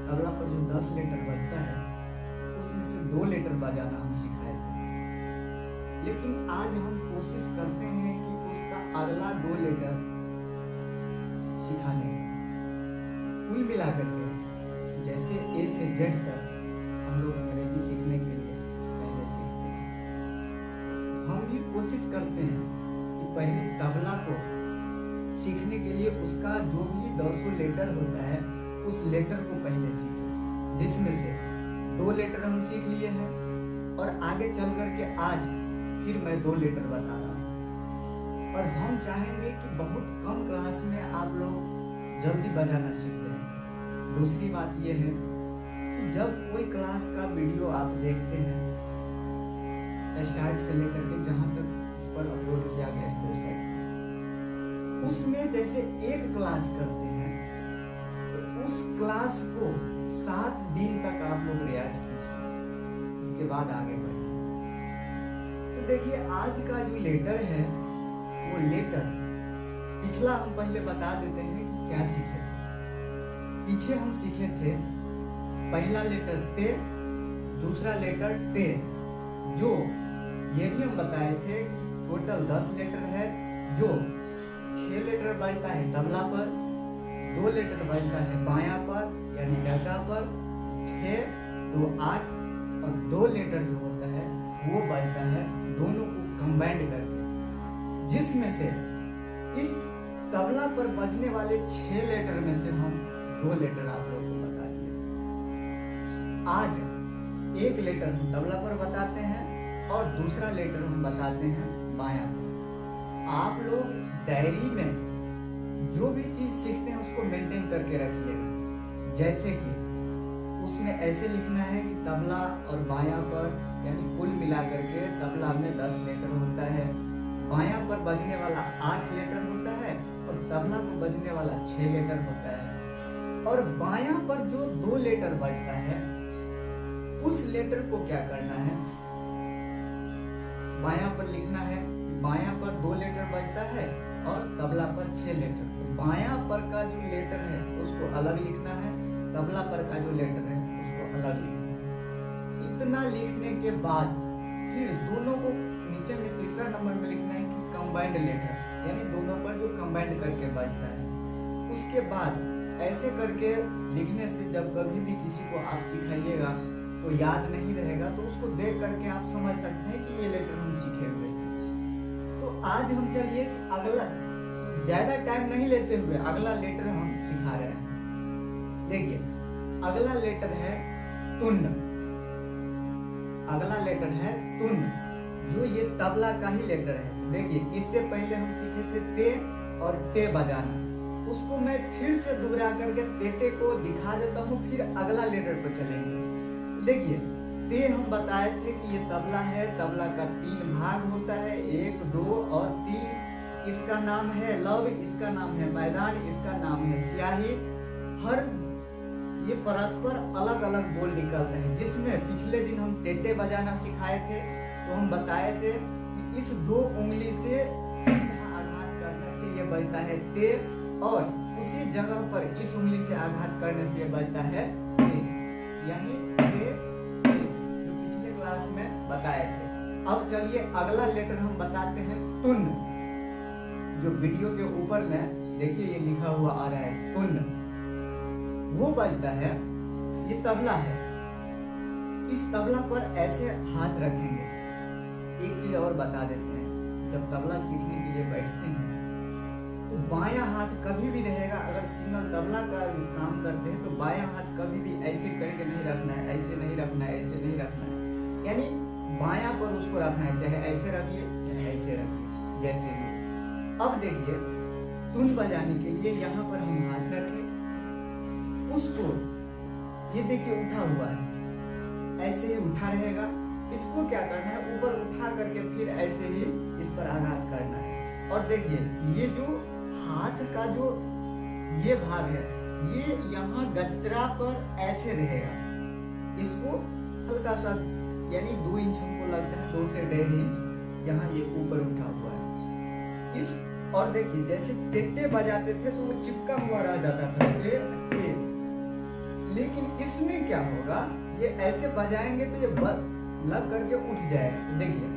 तबला पर जो 10 लेटर बजता है उसमें से 2 लेटर बजाना हम सिखाए थे, लेकिन आज हम कोशिश करते हैं कि उसका अगला 2 लेटर सिखाने का। कुल मिलाकर के जैसे ए से जेड तक हम लोग अंग्रेजी सीखने के लिए पहले सीखते हैं, हम भी कोशिश करते हैं कि पहले तबला को सीखने के लिए उसका जो भी 10 लेटर होता है उस लेटर को पहले सीखें, जिसमें से 2 लेटर हम सीख लिए हैं और आगे चल करके आज फिर मैं 2 लेटर बता रहा हूँ। और हम चाहेंगे कि बहुत कम क्लास में आप लोग जल्दी बजाना सीख जाएं। दूसरी बात यह है कि जब कोई क्लास का वीडियो आप देखते हैं स्टार्ट से लेकर के जहाँ तक इस पर अपलोड किया गया है वेबसाइट, उसमें जैसे एक क्लास करते हैं तो उस क्लास को 7 दिन तक आप लोग रियाज कीजिए, उसके बाद आगे बढ़िए। तो देखिए आज का जो लेटर है वो लेटर पिछला हम पहले बता देते हैं कि क्या सीखे थे। पीछे हम सीखे थे पहला लेटर ते, दूसरा लेटर टे, जो ये भी हम बताए थे कि टोटल 10 लेटर है, जो 6 लेटर बजता है तबला पर, 2 लेटर बजता है बायां पर यानी डगा पर, 6 2 8 और 2 लेटर जो होता है वो बजता है दोनों को कंबाइंड करके, जिसमें से इस तबला पर बजने वाले 6 लेटर में से हम 2 लेटर आप लोगों को बता दिए। आज एक लेटर हम तबला पर बताते हैं और दूसरा लेटर हम बताते हैं बायां पर। आप लोग डायरी में जो भी चीज सीखते हैं उसको मेंटेन करके रखिएगा, जैसे कि उसमें ऐसे लिखना है कि तबला और बायां पर यानी कुल मिलाकर के तबला में 10 लेटर होता है, बायां पर बजने वाला 8 लेटर होता है और तबला पर बजने वाला 6 लेटर होता है। और बायां पर जो 2 लेटर बजता है उस लेटर को क्या करना है, बायां पर लिखना है बायां पर 2 लेटर बजता है और तबला पर 6 लेटर। तो बायां पर का जो लेटर है उसको अलग लिखना है, तबला पर का जो लेटर है उसको अलग लिखना है। इतना लिखने के बाद फिर दोनों को नीचे में तीसरा नंबर में लिखना है कि कंबाइंड लेटर, यानी दोनों पर जो कंबाइंड करके बजता है। उसके बाद ऐसे करके लिखने से जब कभी भी किसी को आप सिखाइएगा तो याद नहीं रहेगा, तो उसको देख करके आप समझ सकते हैं कि ये लेटर हम सीखे हुए थे। तो आज हम चलिए अगला, ज्यादा टाइम नहीं लेते हुए अगला लेटर हम सिखा रहे हैं। देखिए अगला लेटर है तुन, अगला लेटर है तुन, जो ये तबला का ही लेटर है। देखिए इससे पहले हम सीखे थे ते और टे बजाना, उसको मैं फिर से दोहरा करके तेटे को दिखा देता हूँ, फिर अगला लेटर पर चलेंगे। देखिए ते हम बताए थे कि ये तबला है, तबला का 3 भाग होता है, 1 2 और 3। इसका नाम है लव, इसका नाम है मैदान, इसका नाम है स्याही। हर ये परत पर अलग अलग बोल निकलते हैं, जिसमें पिछले दिन हम तेटे बजाना सिखाए थे। तो हम बताए थे कि इस 2 उंगली से आघात करने से ये बजता है ते, और उसी जगह पर इस उंगली से आघात करने से ये बजता है ते, यानी ते, जो पिछले क्लास में बताए थे। अब चलिए अगला लेटर हम बताते हैं तुन, जो वीडियो के ऊपर में देखिए ये लिखा हुआ आ रहा है तुन, वो बजता है, ये तबला है। इस तबला पर ऐसे हाथ रखेंगे। एक चीज और बता देते हैं, जब तबला सीखने के लिए बैठते हैं तो बायां हाथ कभी भी रहेगा। अगर सिंगल तबला का काम करते हैं तो बायां हाथ कभी भी ऐसे करके नहीं रखना है, ऐसे नहीं रखना है, ऐसे नहीं रखना है, यानी बायां पर उसको रखना है, चाहे ऐसे रखिए चाहे ऐसे रखिए, जैसे भी। अब देखिए तुन बजाने के लिए यहाँ पर हम हाथ रखें, उसको ये देखिए उठा हुआ है, ऐसे ही उठा रहेगा। इसको क्या करना है, ऊपर उठा करके फिर ऐसे ही इस पर आघात करना है। और देखिए ये जो हाथ का जो ये भाग है, ये यहाँ गजरा पर ऐसे रहेगा। इसको हल्का सा यानी 2 इंच हमको लगता है, 2 से 1.5 इंच यहाँ ये ऊपर उठा हुआ है। इस और देखिए जैसे तेटे बजाते थे तो वो चिपका हुआ रह जाता था, लेकिन इसमें क्या होगा, ये ऐसे बजाएंगे तो ये लग करके उठ जाएगा। तो देखिए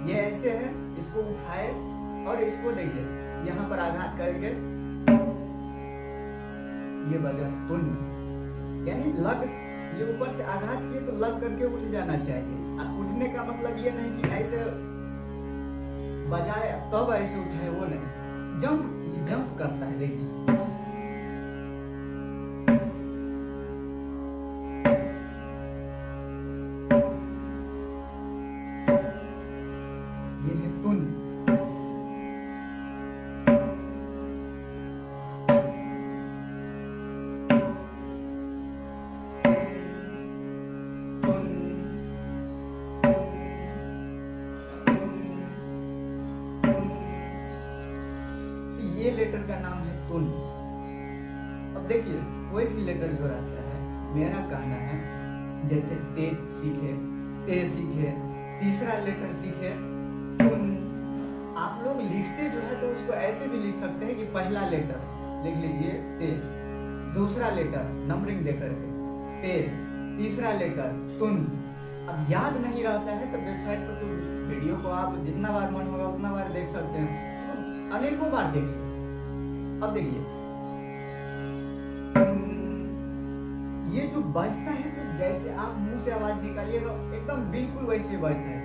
ये ऐसे है, इसको उठाए और इसको देखिए यहाँ पर आघात करके ये बजा तुन, यानी लग, ये ऊपर से आघात किए तो लग करके उठ जाना चाहिए। उठने का मतलब ये नहीं कि ऐसे बजाए तब ऐसे उठाए, वो नहीं, जंप करता है। देखिए ये है तुन। ये लेटर का नाम है तुन। अब देखिए कोई भी लेटर जो रहता है, मेरा कहना है जैसे ते सीखे, ते सीखे, तीसरा लेटर सीखे तुन। आप लोग लिखते जो है तो उसको ऐसे भी लिख सकते हैं कि पहला लेटर लिख लीजिए ते, दूसरा लेटर नंबरिंग दे करके ते, तीसरा लेटर तुन। अब याद नहीं रहता है तो वेबसाइट पर तो वीडियो को आप जितना बार मन होगा उतना बार देख सकते हैं, तो अनेकों बार देखिए। अब देखिए ये जो बजता है तो जैसे आप मुंह से आवाज निकालिएगा एकदम बिल्कुल वैसे बजता है।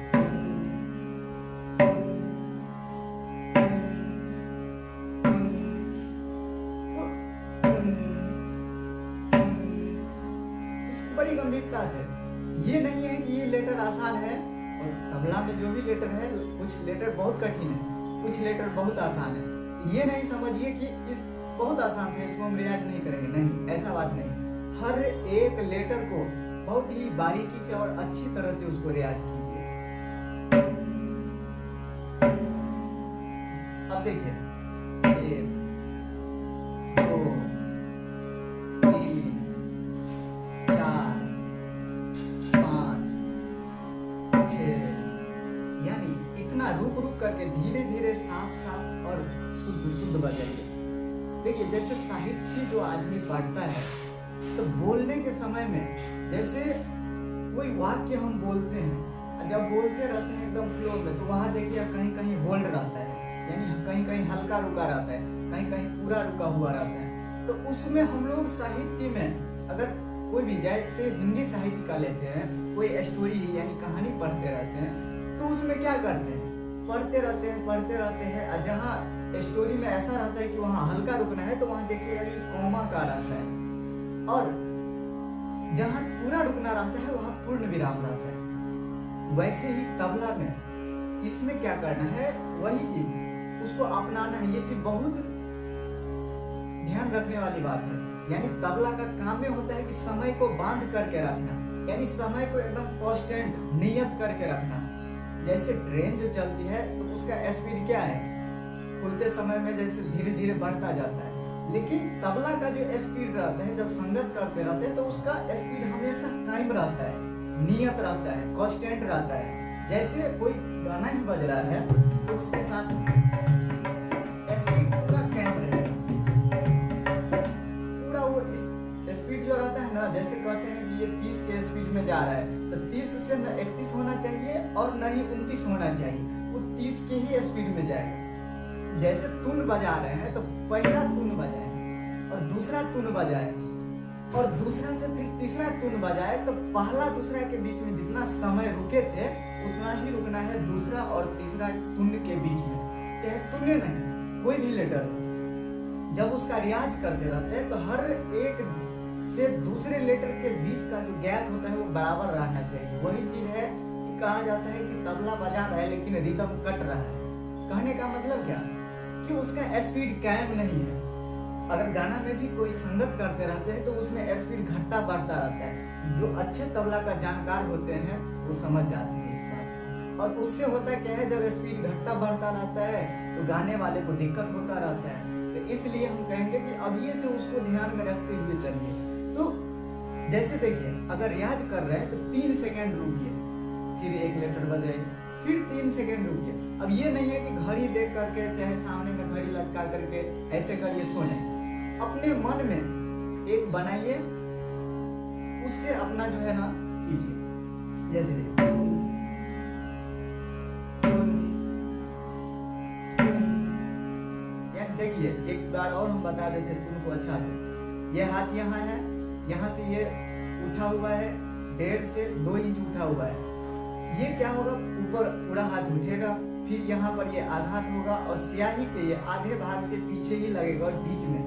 बड़ी गंभीरता से, ये नहीं है कि ये लेटर आसान है, और तबला में जो भी लेटर है कुछ लेटर बहुत कठिन है, कुछ लेटर बहुत आसान है। ये नहीं समझिए कि इस बहुत आसान है, इसको हम रियाज नहीं करेंगे, नहीं, ऐसा बात नहीं। हर एक लेटर को बहुत ही बारीकी से और अच्छी तरह से उसको रियाज कीजिए। अब देखिए 1 2 3 4 5 6, यानी इतना रुक रुक करके धीरे धीरे साफ और शुद्ध बजाइए। देखिए जैसे साहित्य जो आदमी पढ़ता है तो बोलने के समय में जैसे कोई वाक्य हम बोलते हैं, जब बोलते रहते हैं एकदम फ्लो में, तो वहां देखिए कहीं कहीं होल्ड रहता है, यानी कहीं कहीं हल्का रुका रहता है, कहीं कहीं पूरा रुका हुआ रहता है। तो उसमें हम लोग साहित्य में अगर कोई भी, जैसे हिंदी साहित्य का लेते हैं, कोई स्टोरी यानी कहानी पढ़ते रहते हैं, तो उसमें क्या करते हैं, पढ़ते रहते हैं, और जहाँ स्टोरी में ऐसा रहता है कि वहाँ हल्का रुकना है तो वहाँ देखिएगा कि कॉमा का रहता है, और जहाँ पूरा रुकना रहता है वहाँ पूर्ण विराम रहता है। वैसे ही तबला में इसमें क्या करना है, वही चीज उसको अपनाना है। ये चीज बहुत ध्यान रखने वाली बात है। यानी तबला का काम में होता है कि समय को बांध करके रखना, यानी समय को एकदम कांस्टेंट नियत करके रखना। जैसे ट्रेन जो चलती है तो उसका स्पीड क्या है, खुलते समय में जैसे धीरे धीरे बढ़ता जाता है, लेकिन तबला का जो स्पीड रहता है, जब संगत करते रहते हैं तो उसका स्पीड हमेशा कायम रहता है, नियत रहता है, कांस्टेंट रहता है। जैसे कोई गाना ही बज रहा है तो उसके साथ स्पीड पूरा कायम रहेगा, पूरा वो स्पीड जो रहता है ना, जैसे कहते हैं कि ये 30 के स्पीड में जा रहा है तो 30 से न 31 होना चाहिए और न ही 29 होना चाहिए, वो 30 के ही स्पीड में जाएगा। जैसे तुन बजा रहे हैं तो पहला तुन बजाए और दूसरा तुन बजाए और दूसरा से फिर तीसरा तुन बजाए, तो पहला दूसरा के बीच में जितना समय रुके थे उतना ही रुकना है दूसरा और तीसरा तुन के बीच में। चाहे तुने नहीं, कोई भी लेटर जब उसका रियाज करते रहते हैं तो हर एक से दूसरे लेटर के बीच का जो गैप होता है वो बराबर रहना चाहिए। वही चीज है कि कहा जाता है कि तबला बजा रहा है लेकिन रिदम कट रहा है। कहने का मतलब क्या कि उसका स्पीड कायम नहीं है। अगर गाना में भी कोई संगत करते रहते हैं तो उसमें स्पीड घटता बढ़ता रहता है। जो अच्छे तबला का जानकार होते हैं वो समझ जाते हैं इस बात को। और उससे होता क्या है, जब स्पीड घटता बढ़ता रहता है तो गाने वाले को दिक्कत होता रहता है। तो इसलिए हम कहेंगे कि अभी से उसको ध्यान में रखते हुए चलिए। तो जैसे देखिए अगर रियाज कर रहे हैं तो 3 सेकेंड रुकिए, फिर एक लेटर बजाइए, फिर 3 सेकेंड रुकिए। अब ये नहीं है कि घड़ी देख करके चाहे सामने में घड़ी लटका करके ऐसे करिए, सुने। अपने मन में एक बनाइए उससे अपना जो है ना कीजिए। जैसे देखिए एक बार और हम बता देते हैं तुमको अच्छा से। ये हाथ यहाँ है, यहाँ से ये उठा हुआ है 1.5 से 2 इंच उठा हुआ है। ये क्या होगा, ऊपर पूरा हाथ उठेगा, फिर यहाँ पर ये आघात होगा और स्याही के ये आधे भाग से पीछे ही लगेगा और बीच में,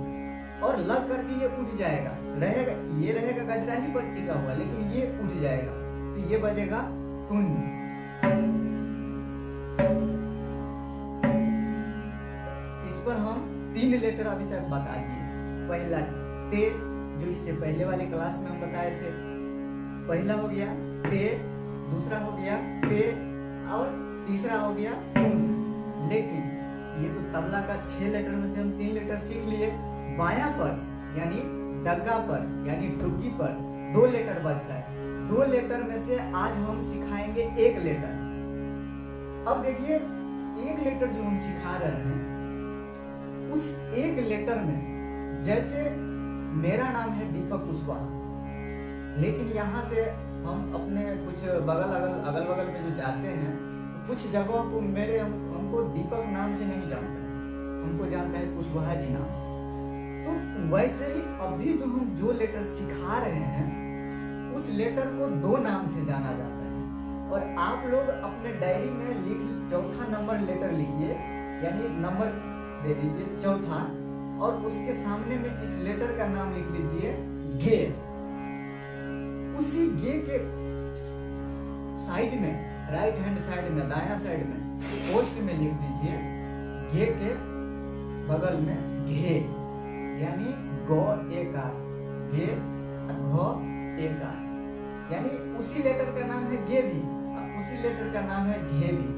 और लग करके ये उठ जाएगा। रहेगा ये रहेगा गजरा ही पर टिका हुआ, लेकिन ये उठ जाएगा तो ये बजेगा तुन। इस पर हम 3 लेटर अभी तक बता दिए। पहला ते, जो इससे पहले वाले क्लास में हम बताए थे, पहला हो गया ते, दूसरा हो गया ते और तीसरा हो गया तुम। लेकिन ये तो तबला का 6 लेटर में से हम 3 लेटर सीख लिए। बायां पर यानी डग्गा पर यानी ठुकी पर 2 लेटर बजता है। 2 लेटर में से आज हम सिखाएंगे 1 लेटर। अब देखिए 1 लेटर जो हम सिखा रहे हैं, उस 1 लेटर में जैसे मेरा नाम है दीपक कुशवाहा, लेकिन यहाँ से हम अपने कुछ अगल बगल में जो जाते हैं तो कुछ जगहों को हमको दीपक नाम से नहीं जानते, हमको जानते हैं कुशवाहा जी नाम से। तो वैसे ही अभी जो हम जो लेटर सिखा रहे हैं उस लेटर को 2 नाम से जाना जाता है। और आप लोग अपने डायरी में लिख 4था नंबर लेटर लिखिए, यानी नंबर दे दीजिए 4था, और उसके सामने में इस लेटर का नाम लिख लीजिए गे। उसी गे के साइड में, राइट हैंड साइड में, दायां साइड में पोस्ट में लिख दीजिए गे के बगल में घे, यानी गो एकार, गे घो एकार, यानी उसी लेटर का नाम है गे भी, उसी लेटर का नाम है घे भी।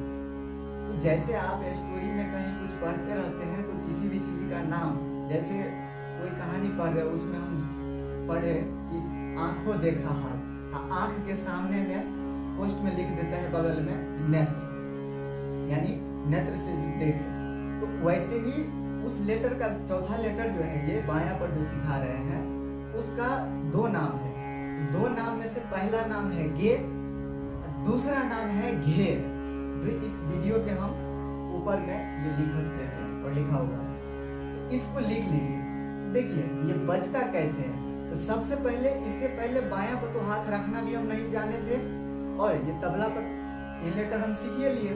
तो जैसे आप स्टोरी में कहीं कुछ पढ़ते रहते हैं तो किसी भी चीज का नाम, जैसे कोई कहानी पढ़ रहे, उसमें हम पढ़े कि आंखों देखा हाथ, आंख के सामने में पोस्ट में लिख देते हैं बगल में नेत्र, यानी नेत्र से देखे। तो वैसे ही उस लेटर का 4था लेटर जो है, ये बायां पर जो सिखा रहे हैं, उसका 2 नाम है। 2 नाम में से पहला नाम है गे, दूसरा नाम है घे, जो इस वीडियो के हम ऊपर में ये लिख देते हैं और लिखा हुआ है। तो इसको लिख लीजिए। देखिए ये बजता कैसे है। तो सबसे पहले, इससे पहले बायां पर तो हाथ रखना भी हम नहीं जाने थे, और ये तबला पर ये लेटर हम सीख लिए।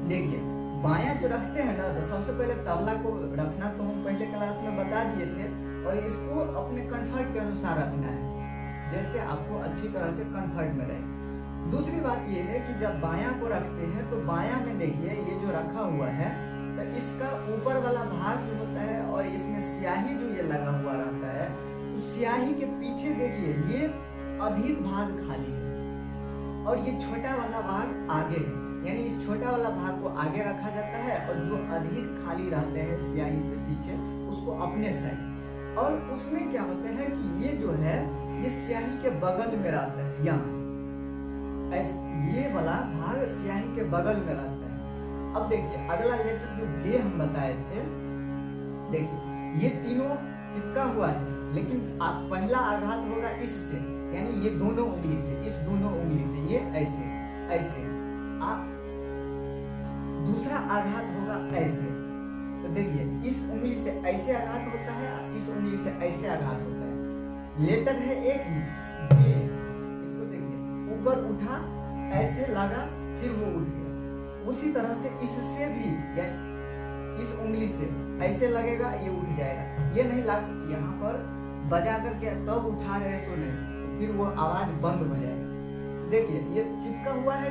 देखिए बायां जो रखते हैं ना, तो सबसे पहले तबला को रखना तो हम पहले क्लास में बता दिए थे, और इसको अपने कंफर्ट के अनुसार रखना है, जैसे आपको अच्छी तरह से कंफर्ट में रहे। दूसरी बात ये है कि जब बायां को रखते हैं तो बायां में देखिए ये जो रखा हुआ है, तो इसका ऊपर वाला भाग जो होता है और इसमें स्याही जो ये लगा हुआ रहता है, तो स्याही के पीछे देखिए ये अधिक भाग खाली है और ये छोटा वाला भाग आगे है, यानी इस छोटा वाला भाग को आगे रखा जाता है और जो अधिक खाली रहते हैं स्याही से पीछे उसको अपने साइड। और उसमें क्या होता है कि ये जो है ये स्याही के बगल में रहता है, यहाँ ये वाला भाग स्याही के बगल में रहता है। अब देखिए अगला लेटर जो गे हम बताए थे, देखिए ये तीनों चिपका हुआ है, लेकिन पहला आघात होगा इससे, यानी ये दोनों उंगली से, इस दोनों उंगली से ये ऐसे ऐसे, दूसरा आघात होगा ऐसे। तो देखिए इस उंगली से ऐसे आघात होता है, इस उंगली से ऐसे आघात होता है। लेटर है एक ही ये, इसको देखिए ऊपर उठा ऐसे लगा फिर वो उठ गया। उसी तरह से इससे भी या इस उंगली से ऐसे लगेगा ये उठ जाएगा, ये नहीं लग यहाँ पर बजा करके तब उठा रहे सो नहीं, फिर वो आवाज बंद हो जाएगा। देखिए ये चिपका हुआ है,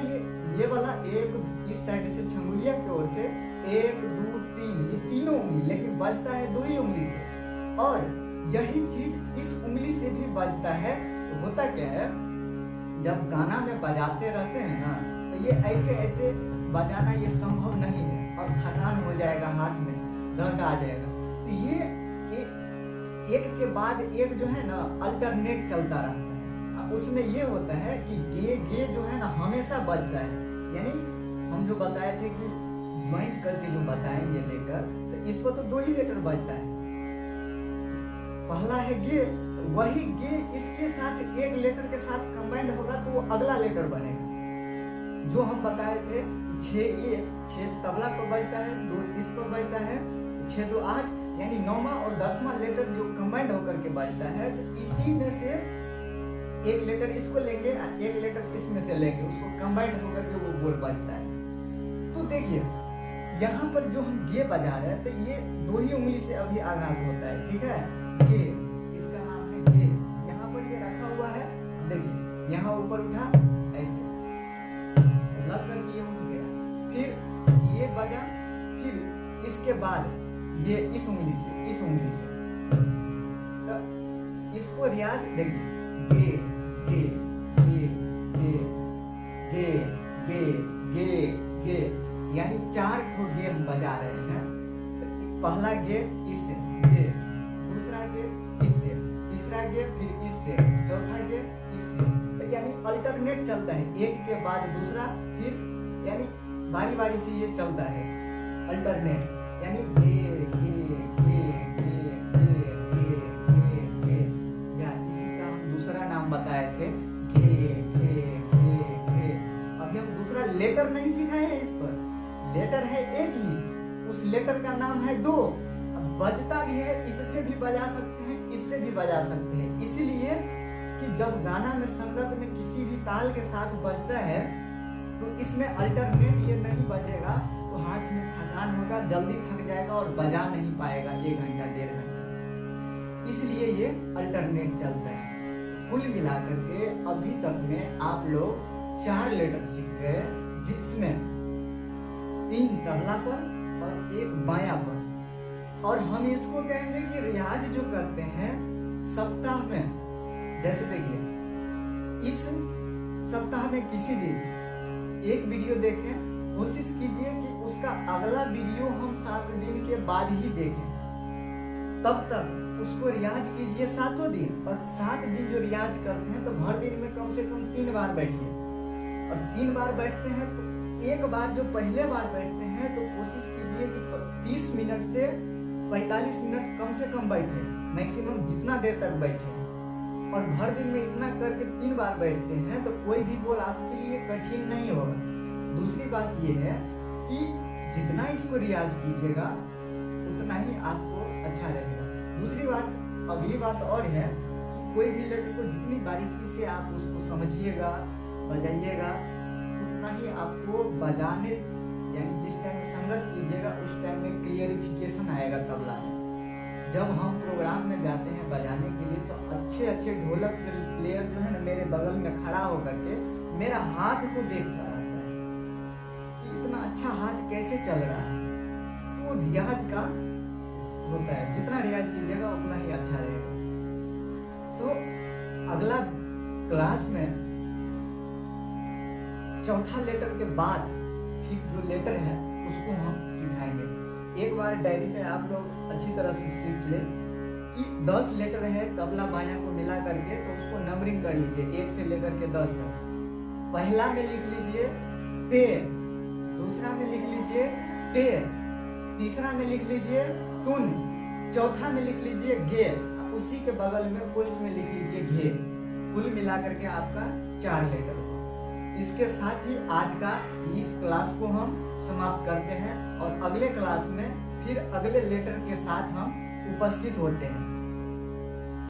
ये वाला एक इस साइड से छंगुलिया की ओर से 1 2 3 ये तीनों उंगली, लेकिन बजता है 2 ही उंगली से। और यही चीज इस उंगली से भी बजता है। तो होता क्या है, जब गाना में बजाते रहते हैं ना, तो ये ऐसे ऐसे बजाना ये संभव नहीं है और थकान हो जाएगा, हाथ में दर्द आ जाएगा। तो ये एक के बाद एक जो है ना अल्टरनेट चलता रहता है। उसमें ये होता है कि गे जो है ना हमेशा बजता है, यानी हम जो बताए थे कि ज्वाइंट करके जो बताएंगे लेटर, तो इस पर तो 2 ही लेटर बजता है। पहला है गे, वही गे इसके साथ एक लेटर के साथ कंबाइंड होगा तो वो अगला लेटर बनेगा। जो हम बताए थे 6 तबला पर बजता है, 2 इस पर बजता है, 6 2 8, यानी 9वां और 10वां लेटर जो कंबाइंड होकर के बजता है, तो इसी में से एक लेटर इसको लेंगे, एक लेटर इसमें से लेंगे, उसको कंबाइंड होकर के वो बोल बजता है। तो देखिए यहाँ पर जो हम गे बजा रहे हैं, तो ये 2 ही उंगली से अभी आगाज होता है, ठीक है। गे, इसका नाम है गे। यहाँ पर ये रखा हुआ है, देखिए यहाँ ऊपर उठा ऐसे लग करके ये उठ गया, फिर ये बजा, फिर इसके बाद ये इस उंगली से तो इसको रियाज देखिए, गे गे गे गे गे गे गे गे, यानी 4 ठो गे हम बजा रहे हैं। पहला गे इससे, गे, दूसरा गे इससे, तीसरा गे फिर इससे, चौथा गे इससे, तो यानी अल्टरनेट चलता है, एक के बाद दूसरा, फिर यानी बारी बारी से ये चलता है अल्टरनेट, यानी गे गे गे गे गे गे गे गे, या इसी का हम दूसरा नाम बताए थे, गे गे गे गे। अभी हम दूसरा लेटर नहीं सिखाए हैं, इस पर लेटर है एक ही, उस लेटर का नाम है 2। अब बजता भी है, इससे भी बजा सकते हैं, इससे भी बजा सकते हैं, इसलिए कि जब गाना में संगत में किसी भी ताल के साथ बजता है तो इसमें अल्टरनेट ये नहीं बजेगा तो हाथ में थकान होगा, जल्दी थक जाएगा और बजा नहीं पाएगा 1 घंटा 1.5 घंटा, इसलिए ये अल्टरनेट चलता है। कुल मिलाकर के अभी तक में आप लोग 4 लेटर सीख गए, जिसमें 3 तबला पर और 1 बाया पर, और हम इसको कहेंगे कि रियाज जो करते हैं सप्ताह में, जैसे देखिए इस सप्ताह में किसी दिन एक वीडियो देखें, कोशिश कीजिए कि उसका अगला वीडियो हम 7 दिन के बाद ही देखें, तब तक उसको रियाज कीजिए 7 दिन, और 7 दिन जो रियाज करते हैं तो भर दिन में कम से कम 3 बार बैठिए। और 3 बार बैठते हैं तो एक बार जो पहले बार बैठते हैं तो कोशिश कीजिए कि 30 मिनट से 45 मिनट कम से कम बैठे, मैक्सिमम जितना देर तक बैठे, और भर दिन में इतना करके 3 बार बैठते हैं तो कोई भी बोल आपके लिए कठिन नहीं होगा। दूसरी बात ये है कि जितना इसको रियाज कीजिएगा उतना ही आपको अच्छा रहेगा। दूसरी बात, अगली बात और है कि कोई भी लेटर को जितनी बारीकी से आप उसको समझिएगा, बजाइएगा, उतना ही आपको बजाने, यानी जिस टाइम में संगत कीजिएगा उस टाइम में क्लियरिफिकेशन आएगा तबला में। जब हम प्रोग्राम में जाते हैं बजाने के लिए तो अच्छे अच्छे ढोलक प्लेयर जो है ना मेरे बगल में खड़ा होकर के मेरा हाथ को देखता रहता है कि इतना अच्छा हाथ कैसे चल रहा है। तो रियाज का होता है, जितना रियाज कीजिएगा उतना ही अच्छा रहेगा। तो अगला क्लास में 4था लेटर के बाद फिर जो लेटर है उसको हम सिखाएंगे। एक बार डायरी में आप लोग अच्छी तरह से सीख ले कि 10 लेटर है तबला बाया को मिला करके, तो उसको नंबरिंग कर लीजिए 1 से लेकर के 10 तक। पहला में लिख लीजिए टे, दूसरा में लिख लीजिए टे, तीसरा में लिख लीजिए तुन, चौथा में लिख लीजिए गे, उसी के बगल में पोस्ट में लिख लीजिए घे। कुल मिला करके आपका 4 लेटर होगा। इसके साथ ही आज का इस क्लास को हम समाप्त करते हैं और अगले क्लास में फिर अगले लेटर के साथ हम उपस्थित होते हैं।